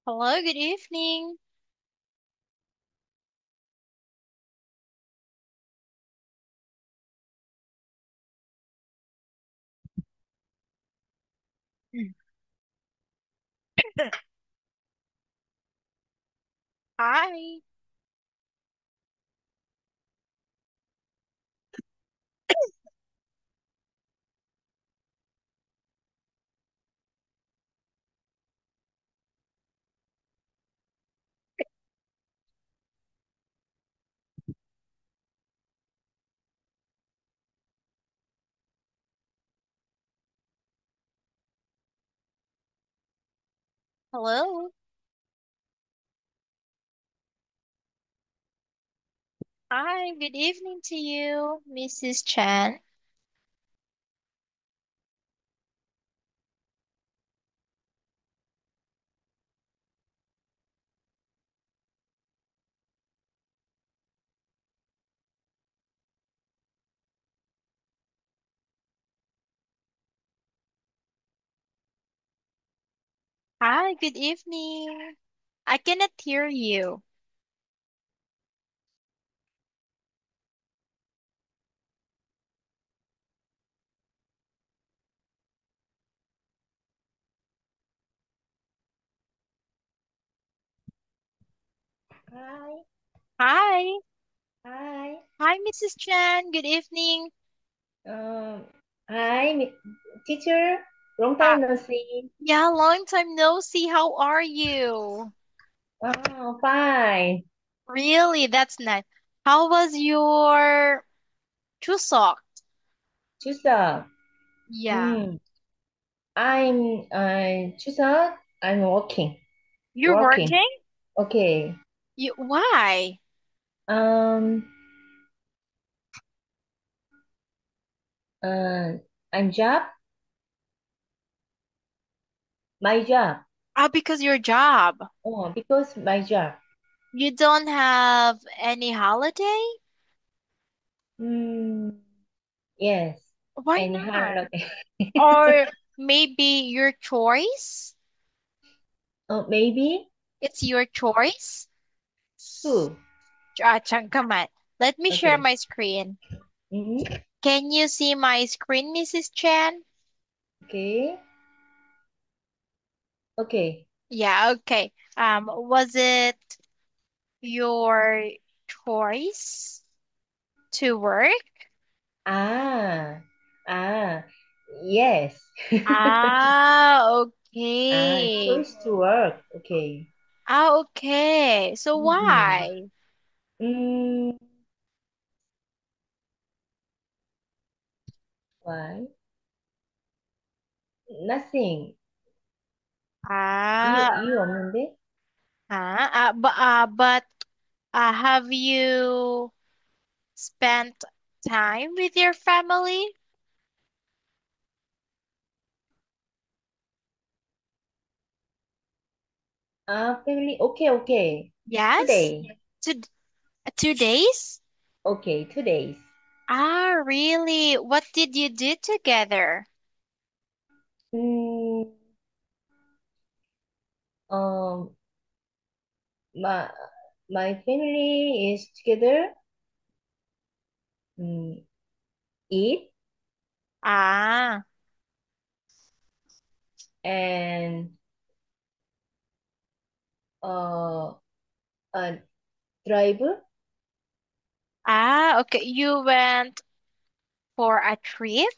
Hello, good evening. Mm. Hi. Hello. Hi, good evening to you, Mrs. Chan. Hi, good evening. I cannot hear you. Hi, Hi. hi, Hi, Mrs. Chan. Good evening. um, hi, teacher. Long Ah, time no see. yeah, long time no see. How are you? Oh, fine. Really, that's nice. How was your Chuseok? Chuseok. Yeah. Hmm. Chuseok. I'm working. You're Working. working? Okay. Why? Um. Uh. I'm job. My job. Because your job. Oh, because my job. You don't have any holiday? Hmm. Yes. Why And not? holiday. Or maybe your choice? Oh, maybe It's your choice? two. Come on. Let me share Okay. my screen. Mm-hmm. Can you see my screen, Mrs. Chan? Okay. Okay. Yeah, okay. Was it your choice to work? Ah. Ah. Yes. Okay. Choose to work. Okay. Okay. So Mm-hmm. why? Mm, why? Nothing. Ah, 이유 없는데? but have you spent time with your family? Family. Okay, okay. Yes? Today. Two, 2 days? Okay, 2 days. Really? What did you do together? Mm, um, my my family is together. Mm, eat Ah, and uh, uh drive. okay. You went for a trip?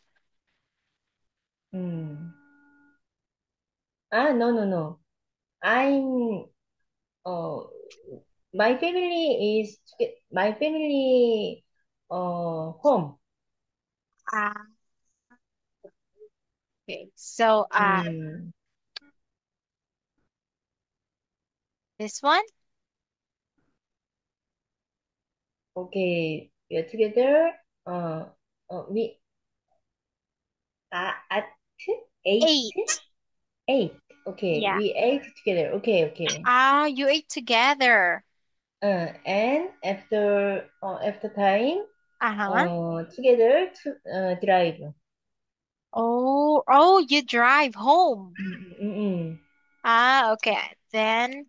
Mm. No, no, no. I'm uh my family home. Ah, okay. So, Mm, this one? okay, we are together. We at eight, 8. eight. Okay, Yeah. we ate together. Okay, okay. You ate together. And after time, Uh-huh. together to drive. Oh, you drive home. Mm, mm, mm. Okay. Then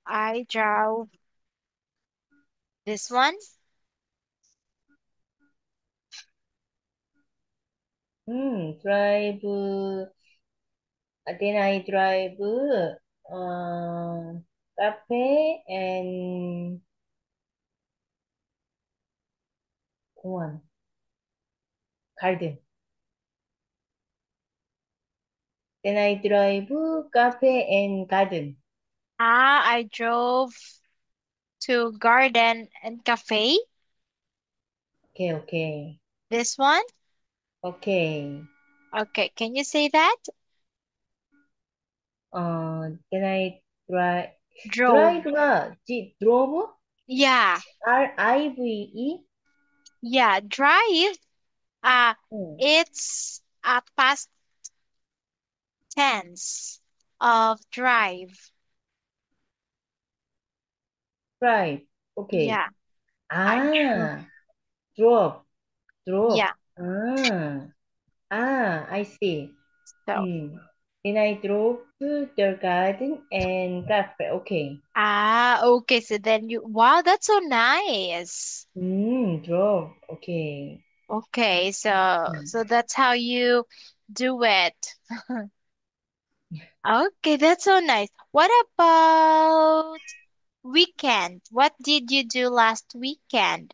I drove this one. drive. Then I drive cafe and 공원, garden. Then I drive cafe and garden. I drove to garden and cafe. Okay, okay. This one. Okay. Okay, can you say that? Then I drive. Drove. drive가 drove? Yeah, drive? yeah, drive. Uh, 응. it's a past tense of drive. drive. Okay. Yeah, I drove. 아, drove. drove. Yeah, 아, I see. so Then I drove to the garden and cafe. Okay. okay. So then wow, that's so nice. Drove. Okay. Okay, so that's how you do it. Okay, that's so nice. What about weekend? What did you do last weekend?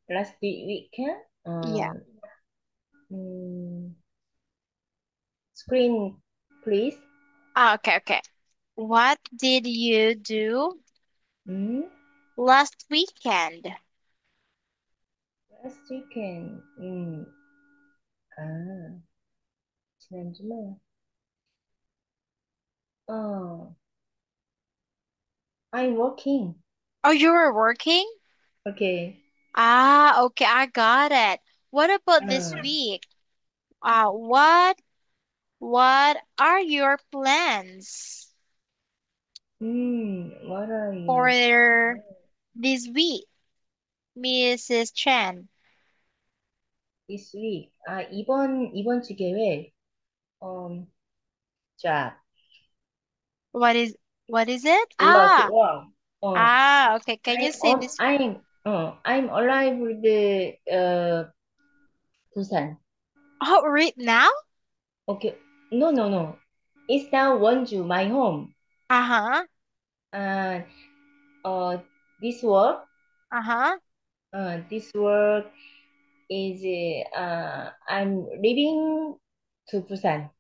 Last weekend, Yeah. mm, screen, please. Okay, okay. What did you do Mm, last weekend? Last weekend, 아, 지난주말, 어, I'm working. Oh, you were working? Okay. Okay, I got it. What about this Uh, week? What are your plans what are for you this week, Mrs. Chen? this week? 이번 주 계획, um, job, What is what is it? work. 어, Okay. Can you I'm say on, this? I'm alive with the, 부산. Oh, right now? Okay. No, no, no. It's now Wonju, my home. Uh-huh. And uh, this work, Uh-huh. this work is I'm living to Busan.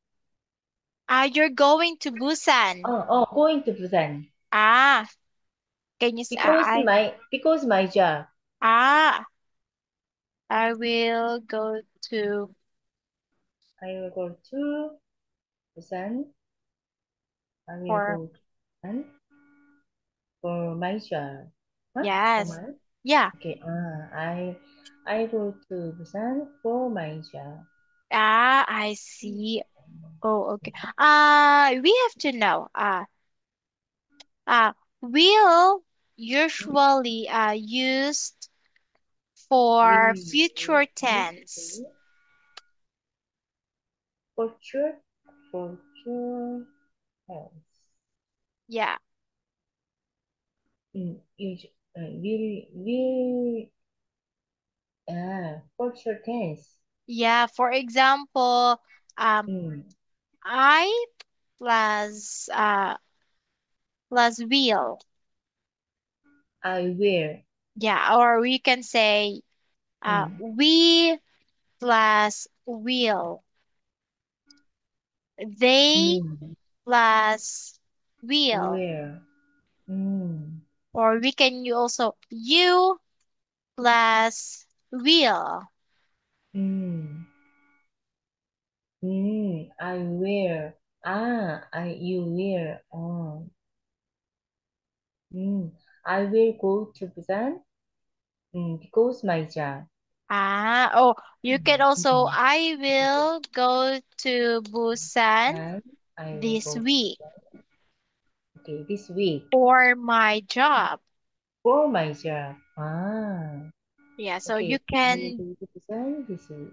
You're going to Busan. Going to Busan Ah, can you say because my job. ah, I will go to I will go to Busan. I will for go to Busan for my job. Huh? For yes. my Yeah. okay. I go to Busan for my job. I see. Oh, okay. We have to know. Uh, will usually used for future tense. Will Culture, culture health. Yeah. Will, culture tense. Yeah. For example, um, Mm, I plus will. I wear. Yeah, or we can say Mm, we plus will. They mm, plus will. wear. Mm, Or we can also you plus will. mm, I wear. You wear. Mm, I will go to Busan. Because my job. Oh, you can also Mm. I will go to Busan And I will this go to week Busan. Okay, this week. for my job. For my job. Yeah, so you Okay. I will can go to Busan this week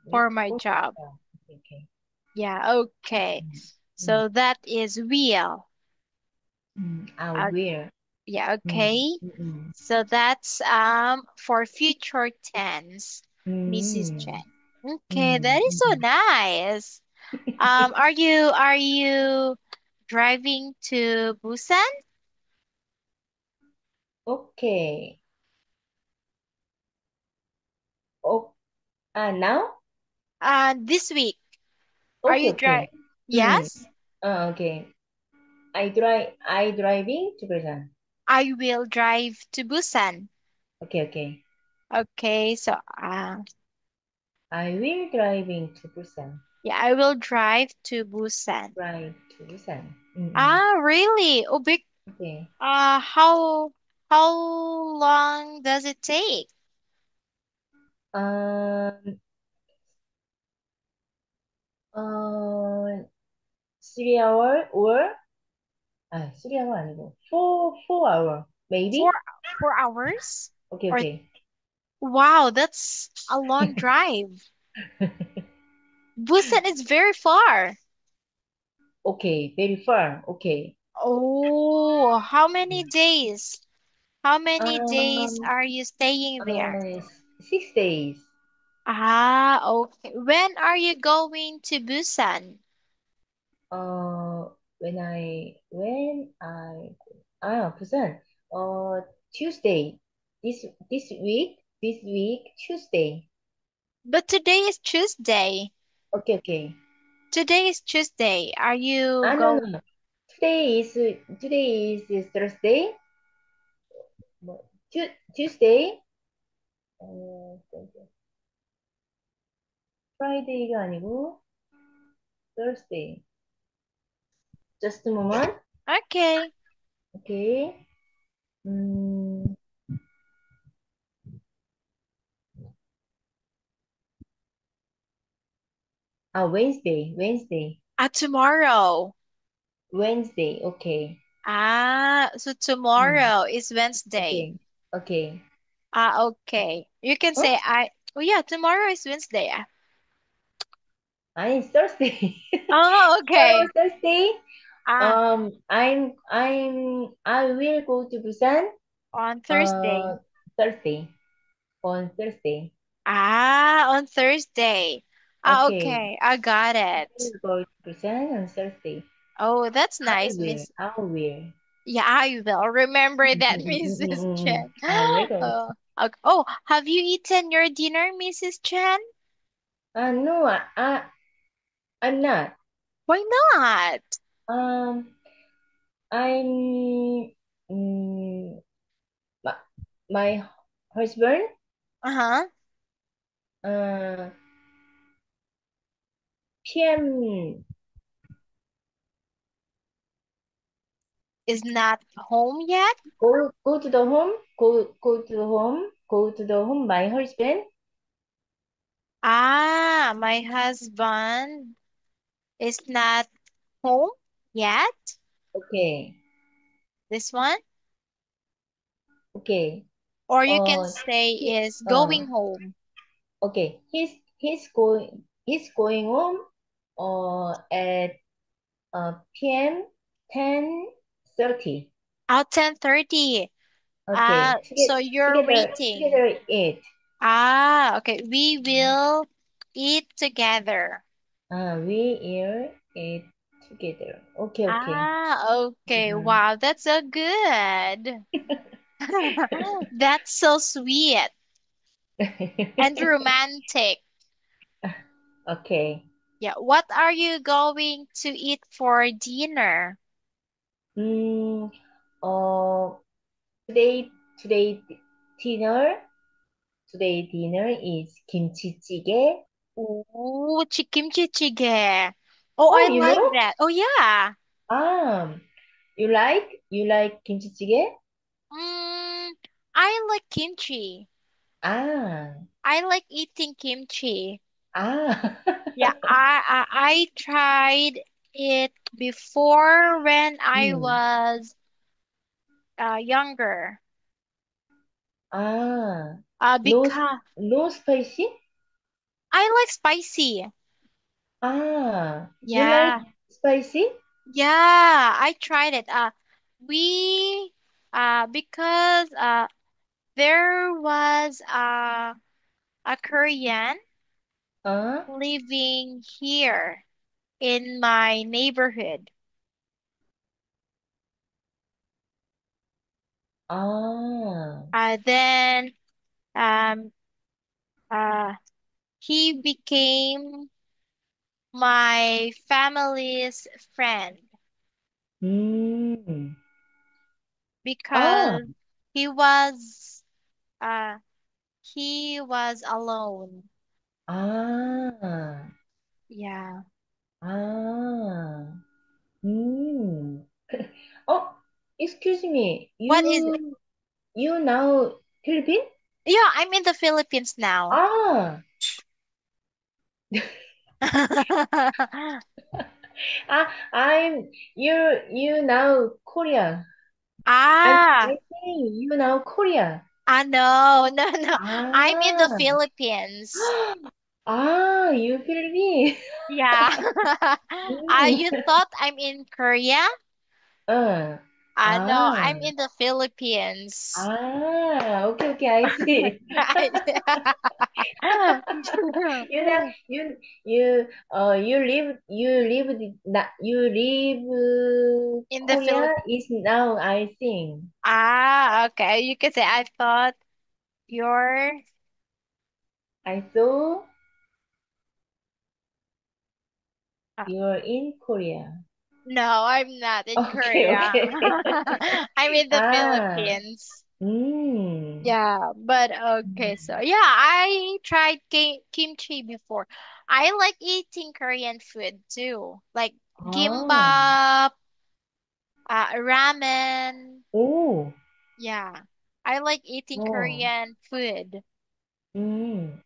for my for my job. job. Okay. Yeah, okay. Mm, mm, So that is will. I Uh, will. yeah, Mm, okay. mm, mm, So that's for future tense, Mrs. mm, Chen. Okay, mm, that is so mm. nice. Are you driving to Busan? Okay. Oh, now? This week. Are Okay, you drive? okay. Mm, Yes, okay. I driving to Busan. I will drive to Busan. Okay, okay. Okay, so I will driving to Busan. yeah, I will drive to Busan. Drive to Busan. Mm-mm. Ah, really? Oh, big. Okay. Uh, how how long does it take? Um, 3 hour or 3 hour 아니고 4 hour Four maybe. 4 hours? Okay, Or okay. wow, that's a long drive. Busan is very far. Okay, very far. Okay. Oh, how many days? How many days Um, are you staying there? 6 days. Ah, okay. When are you going to Busan? Uh, when I Busan. Tuesday. This week Tuesday. But today is Tuesday. Okay, okay. Today is Tuesday. Are you No, go? no. Today is Thursday. 뭐, Tuesday. Friday가 아니고 Thursday. Just a moment. Okay. Okay. 음, Wednesday. Wednesday. Tomorrow. Wednesday. Okay. So Mm, tomorrow is Wednesday. okay. Okay. Okay. You can Huh? say I. Oh yeah, tomorrow is Wednesday. It's Thursday. Oh, Tomorrow okay. Thursday. Ah, I will go to Busan. on Thursday. Uh, Thursday. On Thursday. On Thursday. Okay. Okay. I got I it. will go to Busan on Thursday. Oh, that's I nice, will. Miss. I will. Yeah, I will remember that, Mrs. Chen. I will go. Oh, okay. Oh, have you eaten your dinner, Mrs. Chen? No, I'm not. Why not? Um, I'm my, my husband Uh-huh. uh PM Is not home yet? go to the home go to the home my husband. My husband is not home yet. Okay, This one. okay. Or you can Uh, say he, is uh, going home. okay. He's going home at PM 10:30. 10:30. Okay, So you're waiting. together eat. Okay. We will eat together. We eat together. Okay, okay. Okay. Wow, that's so good. That's so sweet and romantic. Okay. Yeah. What are you going to eat for dinner? Mm, uh, today today dinner today dinner is 김치찌개. Ooh, kimchi jjigae. Oh, Oh, I you like know? that. Oh, yeah. Um, you like 김치찌개? Mm, I like kimchi. Ah, I like eating kimchi. ah. Yeah, I tried it before when I Hmm. was younger. Ah, no, Because no spicy? I like spicy. Ah, you like Yeah, spicy? yeah, I tried it. We because there was a Korean 어? living here in my neighborhood. 아, Then um uh he became my family's friend 음, 아, because he was uh he was alone. 아, Yeah. 아, 음. 어, excuse me. What is it? You now Philippine? Yeah, I'm in the Philippines now. 아, you now Korea. I Ah, think you now Korea. no, no, no. I'm in the 아, Philippines. you Philippine. Yeah. 음, You thought I'm in Korea? 어, No, 아, I'm in the Philippines. 오케이, 오케이, I see. You know, you live In the Korea Philippines. is now, I think. Okay. You could say I thought you're. I saw Uh, you're in Korea. no, I'm not in Okay, Korea. okay. I'm in the 아, Philippines. 음, Yeah, but okay, so yeah, I tried kimchi before. I like eating Korean food too, like 아, gimbap, ramen. 오, Yeah, I like eating 어, Korean food. 음,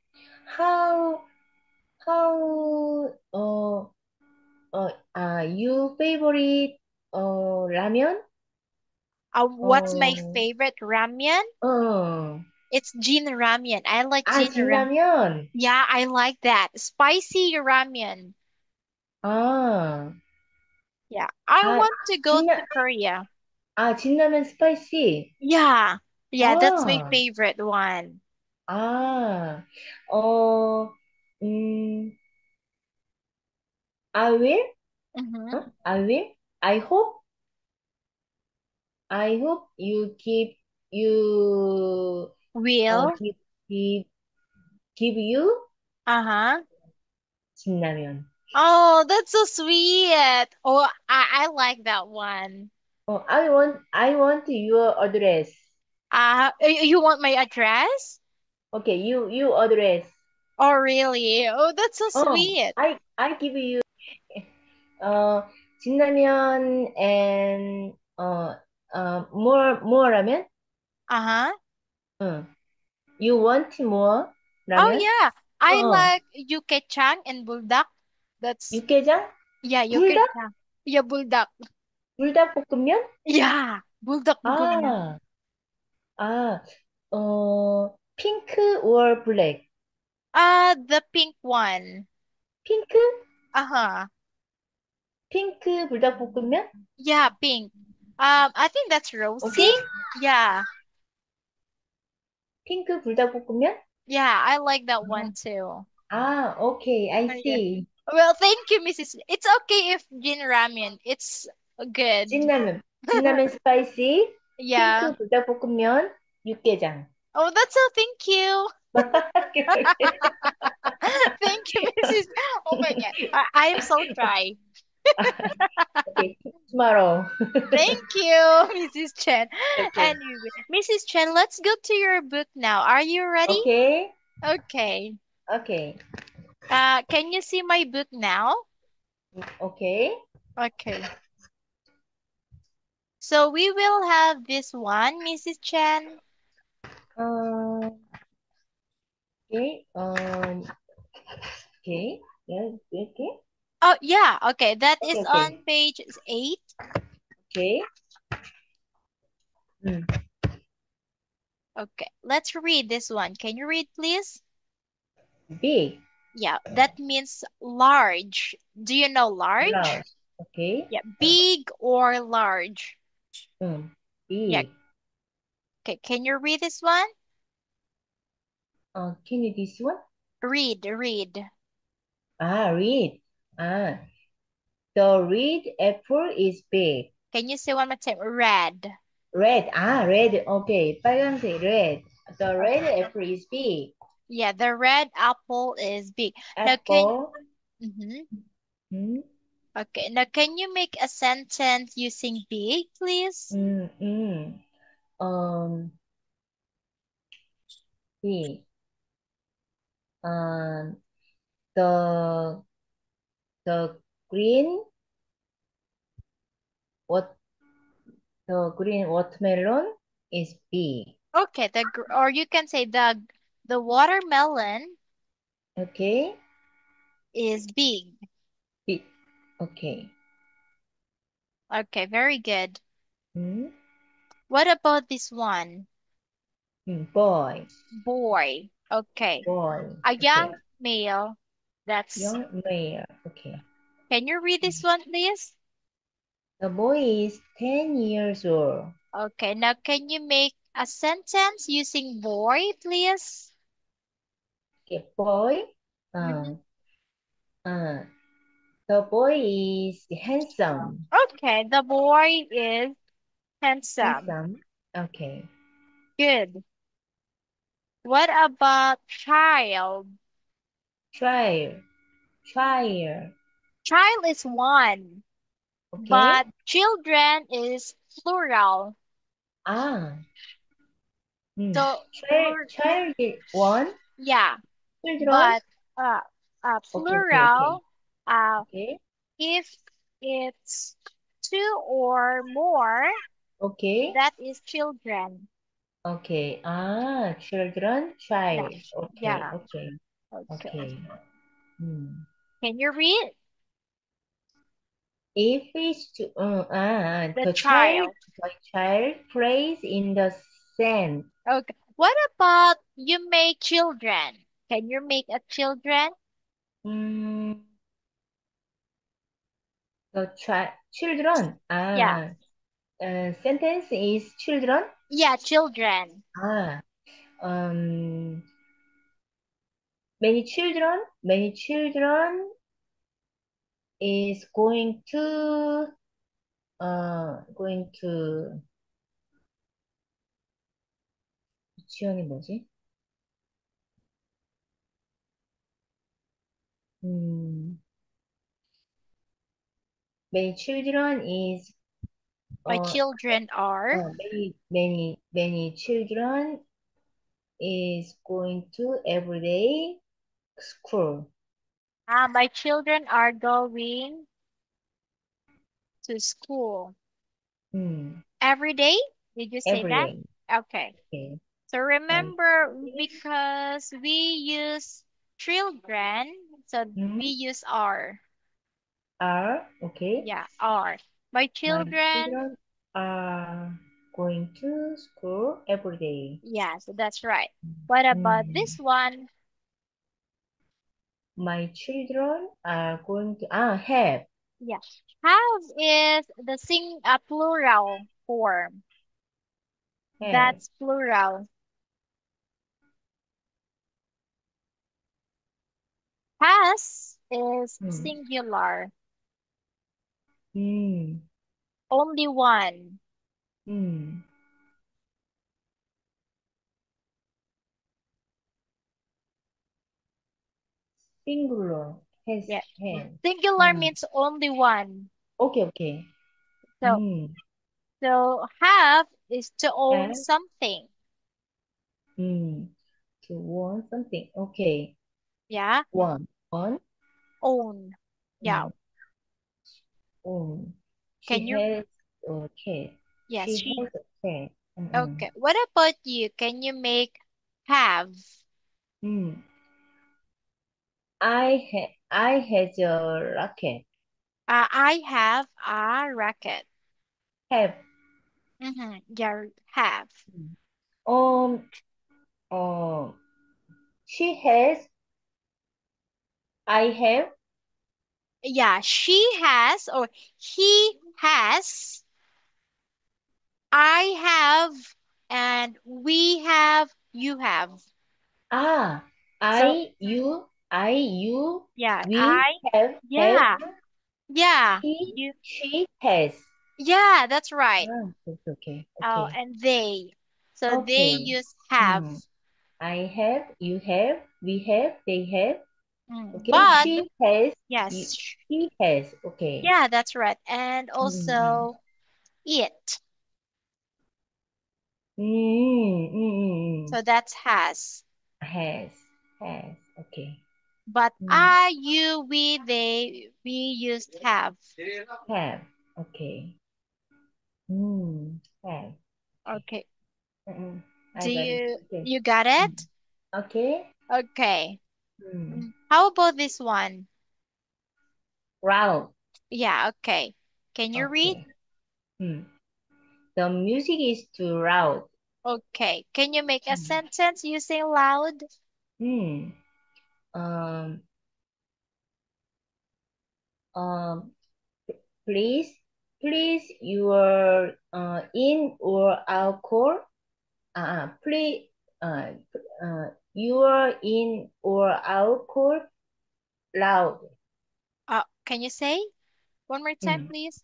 how, how, you favorite, 라면? What's my 어, favorite ramen? 어, It's Jin ramen. I like Jin ramen. 진라면? Yeah, I like that. Spicy ramen. 아, Yeah, I 아, want to go 진라, to Korea. 진라면 스파이시? Yeah, yeah, that's my 아, favorite one. 아, 어, 음, I will? Mm-hmm. 어? I will? I hope? I hope uh, Will. give, give, give you Uh-huh. 진라면. Oh, that's so sweet. Oh, I like that one. I want your address. You want my address? Okay, you address. Oh, really? Oh, that's so sweet. I give you, 어, 진라면 and, more 라면? Uh-huh. 응. You want more Oh, 라면? yeah. I 어, like Yukechang and Buldak. That's, 육개장? yeah, 불닭? Yukechang. Yeah, Buldak. 불닭볶음면? Yeah, Buldak Bulgonya. 아, 아, 핑크 or 블랙? The pink one. 핑크? Uh-huh. 핑크 불닭볶음면? Yeah, pink. I think that's rosy. 오케이? Yeah. 핑크 불닭볶음면? Yeah, I like that one too. 오케이, I Oh, yeah. see. Well, thank you, Mrs. It's okay if Jin ramen. It's good. 진라면 스파이시, Yeah. 핑크 불닭볶음면, 육개장. Oh, that's all. Thank you. 오케이, 오케이. Thank you, Mrs. Oh my God. I am so shy. 오케이, tomorrow. Thank you, Mrs. Chen. 오케이, Anyway, Mrs. Chen, let's go to your book now. Are you ready? 오케이, Okay. 오케이, Can you see my book now? 오케이. Okay. So we will have this one, Mrs. Chen. 어, 오케이, 오케이. 이렇게? Oh, yeah. Okay. That 오케이, is 오케이, on page 8. 오케이. 음, Okay. Let's read this one. Can you read, please? big, Yeah, that means large. Do you know large? large. 오케이, Yeah, big or large. Yeah. big. Okay, can you read this one? Can you this one? Read. Red. Ah, the red apple is big. Can you say one more time? Red. Red. Red. Okay. 빨간색, red. The red Okay. apple is big. Yeah, the red apple is big. Now can Apple. mhm. Mm, Okay, now can you make a sentence using big, please? mm, mm. Um, big. Um, the the green what the green watermelon is big. Okay, or you can say the watermelon Okay. is big. Big. Okay. Okay, very good. Mm, What about this one? boy. Boy. Okay. Boy. A Okay. young male. That's. Young male. Okay. Can you read this one, please? The boy is 10 years old. Okay, now can you make a sentence using boy, please? Okay, boy. Hmm. Uh, uh, the boy is handsome. Okay, the boy is handsome. Handsome. Okay. Good. What about child? Child. Child. Child is one, but Okay. children is plural. Ah. Hmm. So, Child is one. yeah, Children. but uh, Okay. plural, uh, Okay. if it's two or more, Okay. that is children. Okay. Children. Yeah, Child. Okay. yeah. Okay. Okay. Okay. Hmm. Can you read If it's to, the child? the child plays in the sand. Okay. What about you make children? Can you make a children? Mm, the children. Yeah. Sentence is children. Yeah, children. Ah, um, many children is going to, 유치원이 뭐지? 음, many children is, My uh, children are. many children is going to everyday school. My children are going to school Hmm. every day. Did you say Every that? day. Okay. Okay. So My remember, kids, because we use children, so we hmm, use are. are okay. Yeah, are. My My children. children are going to school every day. Yeah, so that's right. What about this Hmm. one? My children are going to have Yeah. Have is the plural form. have. That's plural. Has is Hmm. singular. Hmm. Only one. Hmm. Singular has Yeah. have. Singular Hmm. means only one. Okay. Okay. So Hmm. so have is to own Have. something. Hmm. To want something. Okay. Yeah. One. Own. Yeah. Hmm. Um, she Can you has a cat. yes, She she has a cat. Mm-mm. okay. What about you? Can you make have? Mm. I has a racket. I have a racket. Have. Mm-hmm. Yeah, have. Mm. Um. Um. She has. I have. Yeah, she has or he has I have and we have, you have. Ah, So I, you, yeah, we have, yeah, yeah, he, you, she has. yeah, that's right. Ah, okay, okay, Oh, okay. and they. So they Okay. use have. Hmm. I have, you have, we have, they have. Okay, But she has, yes, he has. Okay. yeah, that's right. And Mm-hmm. also it. Mm-hmm. So that's has. Has, has. Okay. But Mm. I, you, we, they, we used have. Have. Okay. Have. Okay. Okay. Mm-mm. I Do got it. you Okay. you got it? Mm. Okay. Okay. Mm. How about this one? Round. Yeah, okay. Can you read? Okay. Mm. The music is too loud. Okay. Can you make a Mm. sentence using loud? Mm. Um. Um. Please. Please. Your in or out call. Please. Uh. Your in or out call loud. Can you say one more time, Mm. please?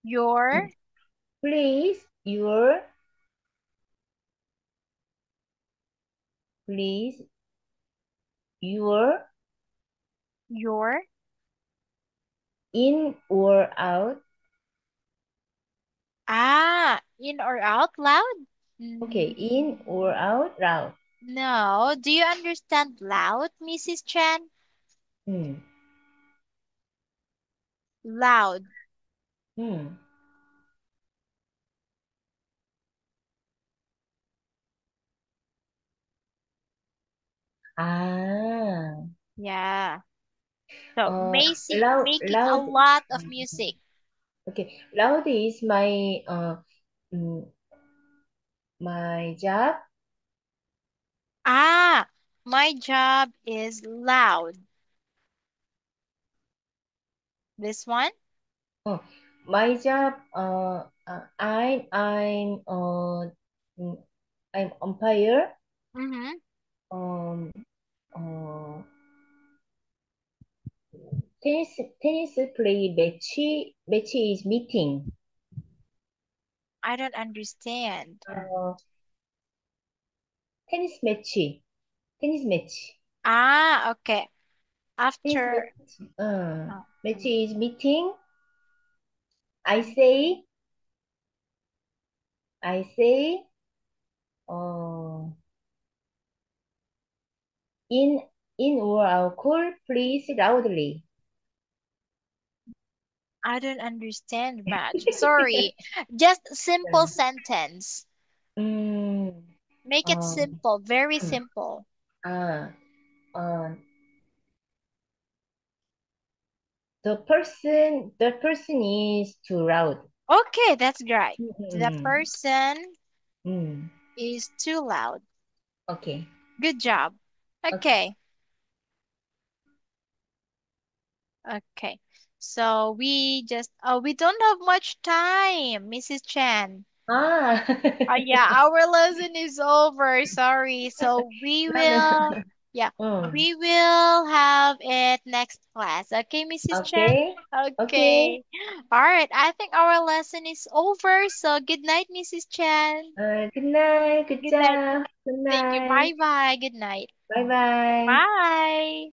Your, Please. Please. Your your. in or out. In or out loud? Okay, in or Mm, out loud. no. Do you understand loud, Mrs. Chan? Hmm. Loud. Hmm. Ah. Yeah. So making a Loud. lot of music. Okay, loud is mm, my job. My job is loud. This one? Oh, my job. Mm, I'm umpire. Mm-hmm. Um. Uh, tennis play match. Match is meeting. I don't understand. Tennis match. Tennis match. Okay. Tennis After, match. oh, Match is meeting. I say. I say. Uh, in in or out call, please loudly. I don't understand much. Sorry. Just simple sentence. Mm, Make it um, simple, very mm, simple. uh, uh, the person is too loud. Okay, that's great. The Mm, person mm, is too loud. okay, Good job. okay. Okay. Okay. So we don't have much time, Mrs. Chan. Ah, Yeah, our lesson is over. Sorry. So no, no. yeah, Mm, we will have it next class. Okay, Mrs. Chan? okay, okay. Okay. All right. I think our lesson is over. So good night, Mrs. Chan. Good night. Good Good night. job. Good Thank you. night. Bye bye. Good night. Bye bye. Bye.